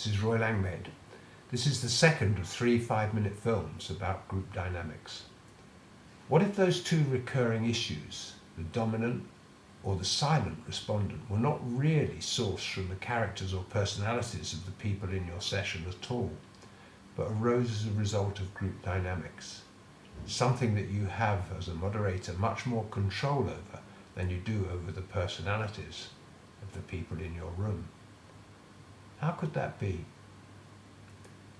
This is Roy Langmaid. This is the second of 3 5-minute films about group dynamics. What if those two recurring issues, the dominant or the silent respondent, were not really sourced from the characters or personalities of the people in your session at all, but arose as a result of group dynamics? Something that you have as a moderator much more control over than you do over the personalities of the people in your room. How could that be?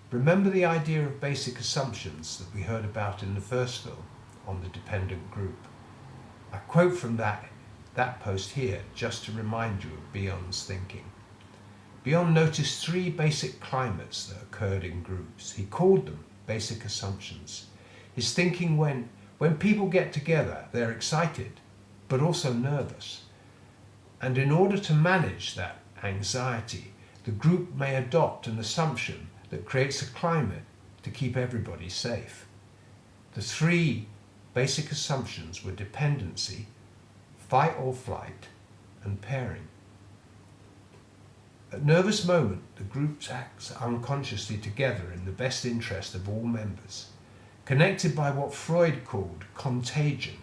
Remember the idea of basic assumptions that we heard about in the first film on the dependent group? I quote from that post here just to remind you of Bion's thinking. Bion noticed 3 basic climates that occurred in groups. He called them basic assumptions. His thinking went, when people get together, they're excited, but also nervous. And in order to manage that anxiety, the group may adopt an assumption that creates a climate to keep everybody safe. The 3 basic assumptions were dependency, fight or flight, and pairing. At nervous moment, the group acts unconsciously together in the best interest of all members, connected by what Freud called contagion,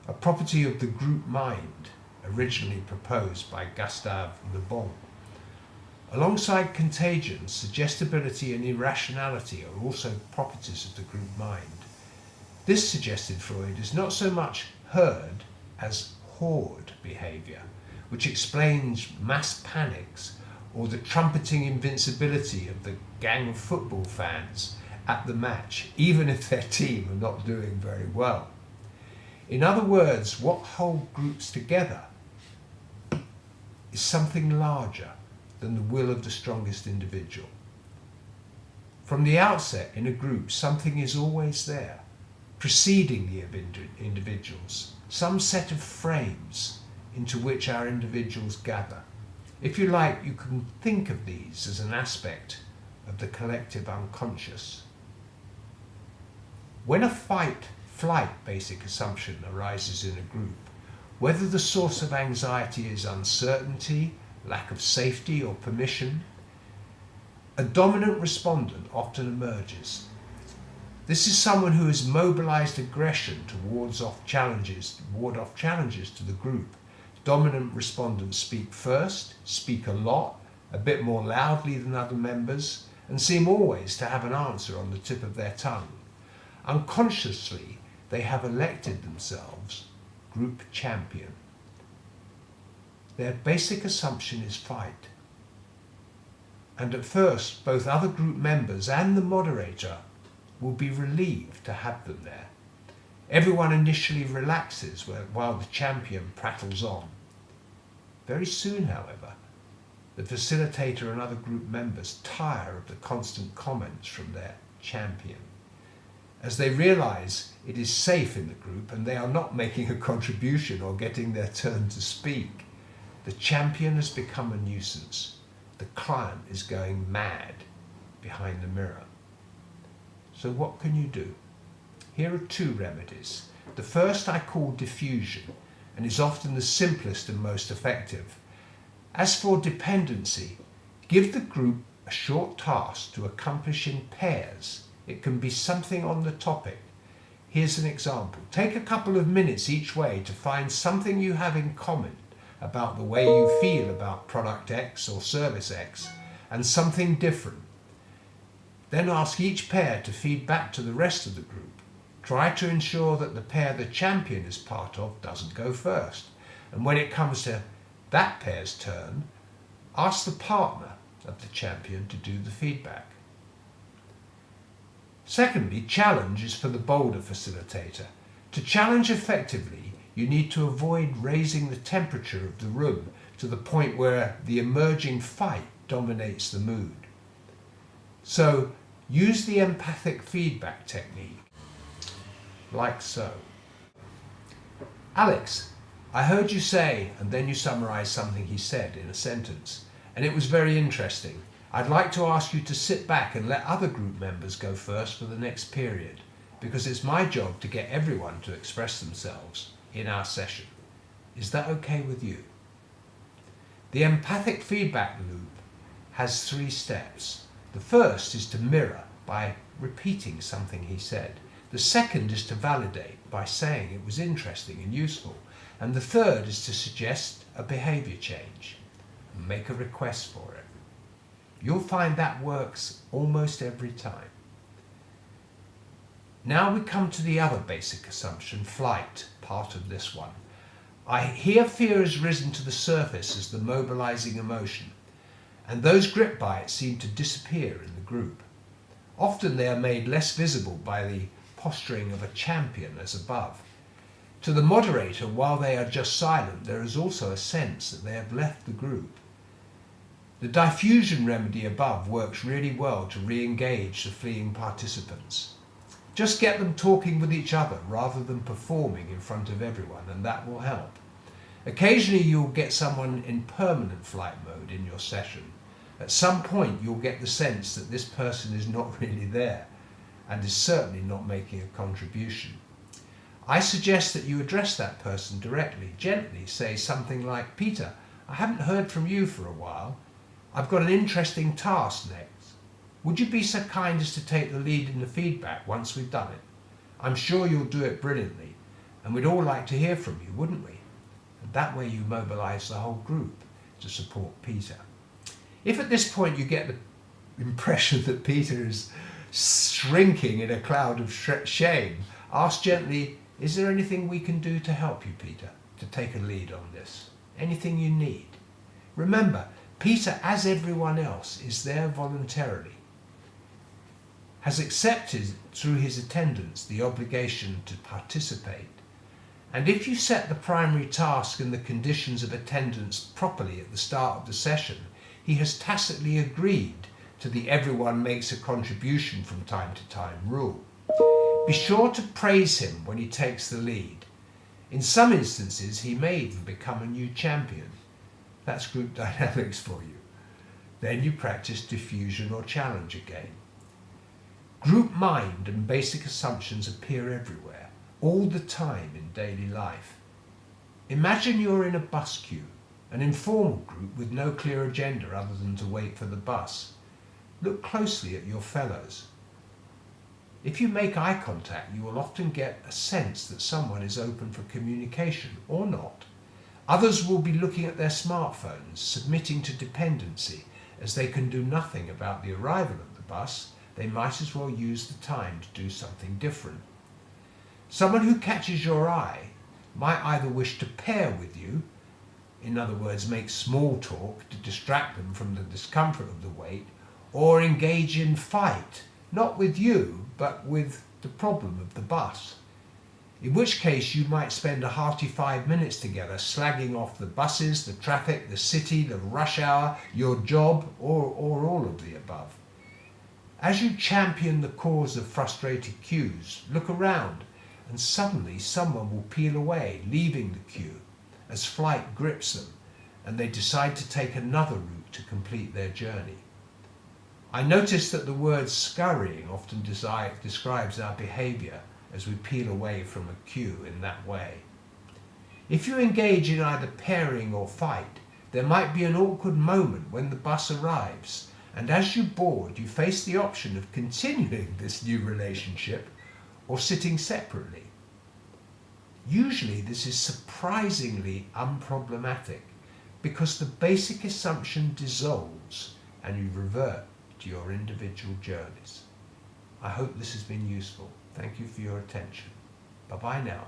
a property of the group mind originally proposed by Gustave Le Bon. Alongside contagion, suggestibility and irrationality are also properties of the group mind. This, suggested Freud, is not so much herd as horde behaviour, which explains mass panics or the trumpeting invincibility of the gang of football fans at the match, even if their team are not doing very well. In other words, what holds groups together is something larger than the will of the strongest individual. From the outset in a group, something is always there, preceding the individuals, some set of frames into which our individuals gather. If you like, you can think of these as an aspect of the collective unconscious. When a fight-flight basic assumption arises in a group, whether the source of anxiety is uncertainty, lack of safety or permission, a dominant respondent often emerges. This is someone who has mobilized aggression to ward off challenges to the group. Dominant respondents speak first, speak a lot, a bit more loudly than other members, and seem always to have an answer on the tip of their tongue. Unconsciously, they have elected themselves group champion. Their basic assumption is fight. And at first, both other group members and the moderator will be relieved to have them there. Everyone initially relaxes while the champion prattles on. Very soon, however, the facilitator and other group members tire of the constant comments from their champion. As they realize it is safe in the group and they are not making a contribution or getting their turn to speak, the champion has become a nuisance. The client is going mad behind the mirror. So what can you do? Here are 2 remedies. The first I call diffusion, and is often the simplest and most effective. As for dependency, give the group a short task to accomplish in pairs. It can be something on the topic. Here's an example. Take a couple of minutes each way to find something you have in common about the way you feel about product X or service X, and something different. Then ask each pair to feed back to the rest of the group. Try to ensure that the pair the champion is part of doesn't go first. And when it comes to that pair's turn, ask the partner of the champion to do the feedback. Secondly, challenge is for the bolder facilitator. To challenge effectively, you need to avoid raising the temperature of the room to the point where the emerging fight dominates the mood. So, use the empathic feedback technique, like so. Alex, I heard you say, and then you summarize something he said in a sentence, and it was very interesting. I'd like to ask you to sit back and let other group members go first for the next period, because it's my job to get everyone to express themselves in our session. Is that okay with you? The empathic feedback loop has 3 steps. The first is to mirror by repeating something he said. The second is to validate by saying it was interesting and useful. And the third is to suggest a behaviour change and make a request for it. You'll find that works almost every time. Now we come to the other basic assumption, flight, part of this one. Here fear has risen to the surface as the mobilizing emotion, and those gripped by it seem to disappear in the group. Often they are made less visible by the posturing of a champion as above. To the moderator, while they are just silent, there is also a sense that they have left the group. The diffusion remedy above works really well to re-engage the fleeing participants. Just get them talking with each other rather than performing in front of everyone, and that will help. Occasionally you'll get someone in permanent flight mode in your session. At some point you'll get the sense that this person is not really there and is certainly not making a contribution. I suggest that you address that person directly, gently say something like, "Peter, I haven't heard from you for a while. I've got an interesting task next. Would you be so kind as to take the lead in the feedback once we've done it? I'm sure you'll do it brilliantly, and we'd all like to hear from you, wouldn't we?" And that way you mobilize the whole group to support Peter. If at this point you get the impression that Peter is shrinking in a cloud of shame, ask gently, "Is there anything we can do to help you, Peter, to take a lead on this? Anything you need?" Remember, Peter, as everyone else, is there voluntarily, has accepted through his attendance the obligation to participate. And if you set the primary task and the conditions of attendance properly at the start of the session, he has tacitly agreed to the everyone makes a contribution from time to time rule. Be sure to praise him when he takes the lead. In some instances, he may even become a new champion. That's group dynamics for you. Then you practice diffusion or challenge again. Group mind and basic assumptions appear everywhere, all the time in daily life. Imagine you're in a bus queue, an informal group with no clear agenda other than to wait for the bus. Look closely at your fellows. If you make eye contact, you will often get a sense that someone is open for communication or not. Others will be looking at their smartphones, submitting to dependency. As they can do nothing about the arrival of the bus, they might as well use the time to do something different. Someone who catches your eye might either wish to pair with you, in other words, make small talk to distract them from the discomfort of the wait, or engage in fight, not with you, but with the problem of the bus. In which case you might spend a hearty 5 minutes together slagging off the buses, the traffic, the city, the rush hour, your job, or all of the above. As you champion the cause of frustrated queues, look around, and suddenly someone will peel away, leaving the queue, as flight grips them, and they decide to take another route to complete their journey. I notice that the word scurrying often describes our behaviour as we peel away from a queue in that way. If you engage in either pairing or fight, there might be an awkward moment when the bus arrives, and as you board, you face the option of continuing this new relationship or sitting separately. Usually this is surprisingly unproblematic because the basic assumption dissolves and you revert to your individual journeys. I hope this has been useful. Thank you for your attention. Bye-bye now.